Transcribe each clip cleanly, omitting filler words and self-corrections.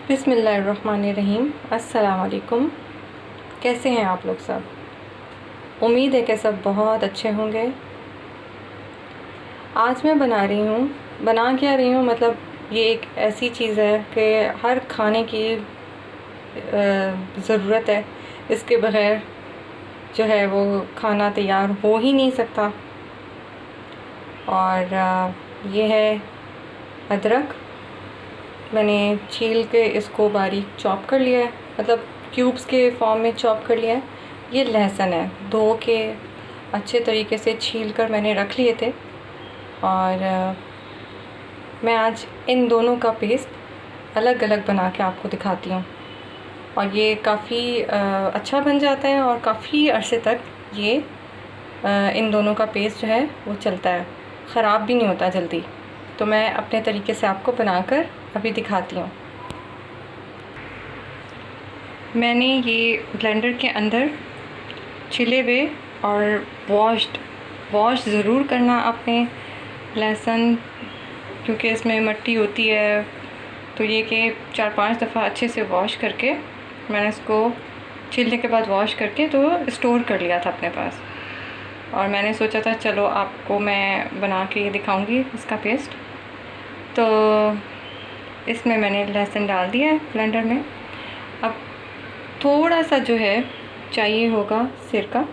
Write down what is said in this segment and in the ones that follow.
बिस्मिल्लाहिर्रहमानिर्रहीम। अस्सलाम वालेकुम। कैसे हैं आप लोग सब? उम्मीद है कि सब बहुत अच्छे होंगे। आज मैं बना क्या रही हूँ, मतलब ये एक ऐसी चीज़ है कि हर खाने की ज़रूरत है। इसके बग़ैर जो है वो खाना तैयार हो ही नहीं सकता। और ये है अदरक। मैंने छील के इसको बारीक चॉप कर लिया है, मतलब क्यूब्स के फॉर्म में चॉप कर लिया है। ये लहसुन है, धो के अच्छे तरीके से छील कर मैंने रख लिए थे। और मैं आज इन दोनों का पेस्ट अलग अलग बना के आपको दिखाती हूँ। और ये काफ़ी अच्छा बन जाता है और काफ़ी अरसे तक ये इन दोनों का पेस्ट जो है वो चलता है, ख़राब भी नहीं होता जल्दी। तो मैं अपने तरीके से आपको बनाकर अभी दिखाती हूँ। मैंने ये ब्लेंडर के अंदर छिले हुए और वॉश ज़रूर करना आपने लहसुन, क्योंकि इसमें मिट्टी होती है। तो ये कि 4-5 दफ़ा अच्छे से वॉश करके मैंने इसको छीलने के बाद वॉश करके तो स्टोर कर लिया था अपने पास। और मैंने सोचा था चलो आपको मैं बना के ये दिखाऊंगी इसका पेस्ट। तो इसमें मैंने लहसुन डाल दिया है ब्लेंडर में। अब थोड़ा सा जो है चाहिए होगा सिरका।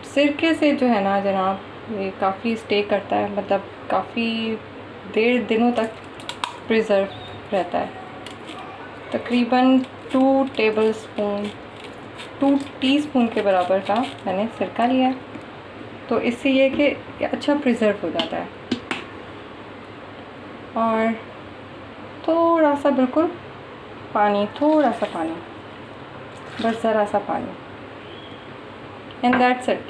सिरके से जो है ना जनाब, ये काफ़ी स्टे करता है, मतलब काफ़ी देर दिनों तक प्रिज़र्व रहता है। तकरीबन 2 टीस्पून के बराबर का मैंने सिरका लिया है। तो इससे ये कि अच्छा प्रिज़र्व हो जाता है। और थोड़ा सा बिल्कुल पानी, थोड़ा सा पानी, बस ज़रा सा पानी, एंड दैट्स इट।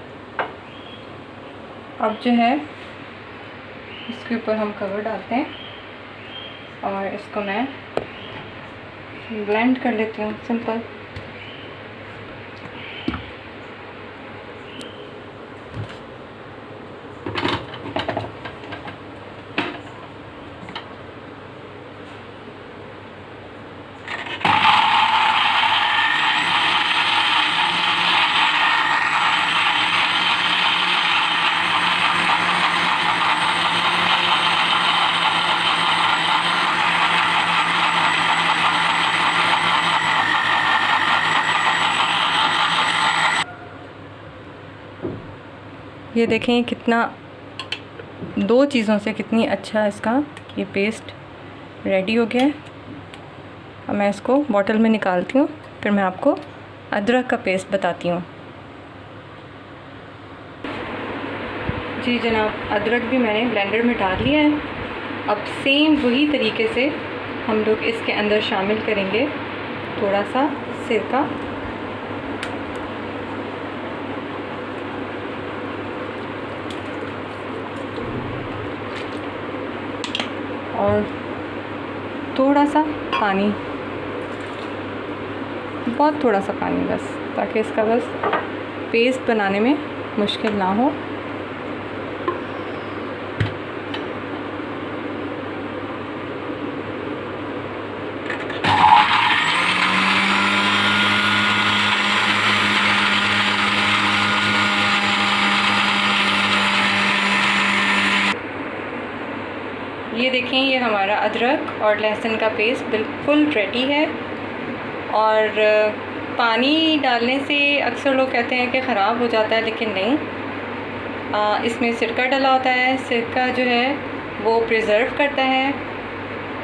अब जो है इसके ऊपर हम कवर डालते हैं और इसको मैं ब्लेंड कर लेती हूँ सिंपल। ये देखें कितना, दो चीज़ों से कितनी अच्छा इसका ये पेस्ट रेडी हो गया है। अब मैं इसको बॉटल में निकालती हूँ, फिर मैं आपको अदरक का पेस्ट बताती हूँ। जी जनाब, अदरक भी मैंने ब्लेंडर में डाल लिया है। अब सेम वही तरीके से हम लोग इसके अंदर शामिल करेंगे थोड़ा सा सिरका। और थोड़ा सा पानी, बहुत थोड़ा सा पानी बस, ताकि इसका बस पेस्ट बनाने में मुश्किल ना हो। ये देखें, ये हमारा अदरक और लहसुन का पेस्ट बिल्कुल रेडी है। और पानी डालने से अक्सर लोग कहते हैं कि ख़राब हो जाता है, लेकिन नहीं। इसमें सिरका डला होता है। सिरका जो है वो प्रिज़र्व करता है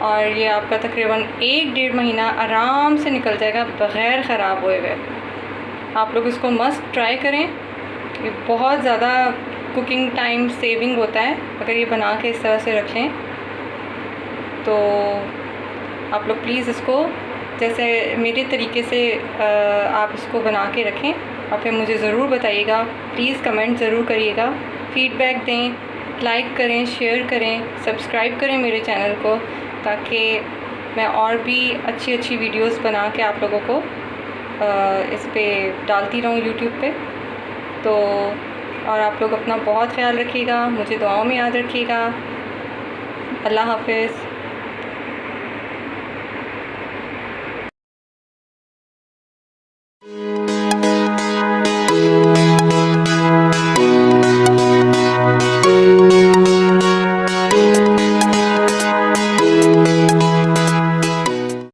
और ये आपका तकरीबन 1-1.5 महीना आराम से निकल जाएगा बग़ैर ख़राब हुए हुए। आप लोग इसको मस्ट ट्राई करें। ये बहुत ज़्यादा कुकिंग टाइम सेविंग होता है अगर ये बना के इस तरह से रख लें। तो आप लोग प्लीज़ इसको जैसे मेरे तरीके से आप इसको बना के रखें और फिर मुझे ज़रूर बताइएगा। प्लीज़ कमेंट ज़रूर करिएगा, फ़ीडबैक दें, लाइक करें, शेयर करें, सब्सक्राइब करें मेरे चैनल को, ताकि मैं और भी अच्छी अच्छी वीडियोस बना के आप लोगों को इस पे डालती रहूँ यूट्यूब पे। तो और आप लोग अपना बहुत ख्याल रखिएगा, मुझे दुआओं में याद रखिएगा। अल्लाह हाफ़िज़।